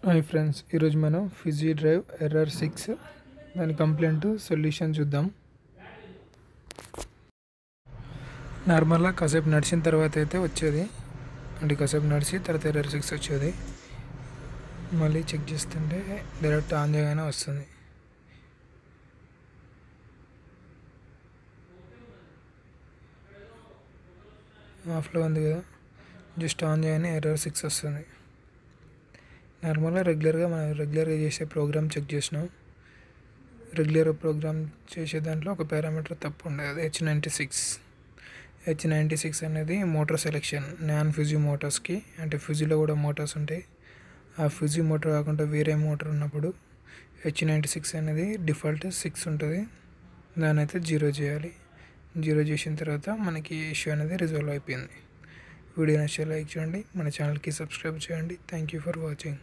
Hi friends, ఈరోజు మనం Fiji drive error 6 దాని కంప్లైంట్ సొల్యూషన్ చూద్దాం. నార్మల్గా కాసేపు నడిచిన తర్వాత అయితే వచ్చేది, అంటే కాసేపు నడిచి తర్వాత ఎర్రర్ 6 వచ్చేది. మళ్ళీ చెక్ చేస్తుంటే డైరెక్ట్ ఆన్ చేయగానే వస్తుంది. ఆఫ్లో ఉంది కదా, జస్ట్ ఆన్ చేయగానే ఎర్రర్ 6 వస్తుంది. నార్మల్గా రెగ్యులర్గా చేసే ప్రోగ్రామ్ చెక్ చేసినాం. రెగ్యులర్ ప్రోగ్రామ్ చేసే దాంట్లో ఒక పారామీటర్ తప్పు ఉండదు. H96 అనేది మోటార్ సెలెక్షన్ నాన్ ఫ్యూజీ మోటార్స్కి, అంటే ఫ్యూజీలో కూడా మోటార్స్ ఉంటాయి. ఆ ఫ్యూజీ మోటార్ కాకుండా వేరే మోటార్ ఉన్నప్పుడు H96 అనేది డిఫాల్ట్ 6 ఉంటుంది. దాని అయితే 0 చేయాలి. 0 చేసిన తర్వాత మనకి ఇష్యూ అనేది రిజాల్వ్ అయిపోయింది. వీడియో నచ్చితే లైక్ చేయండి, మన ఛానల్కి సబ్స్క్రైబ్ చేయండి. Thank you for watching.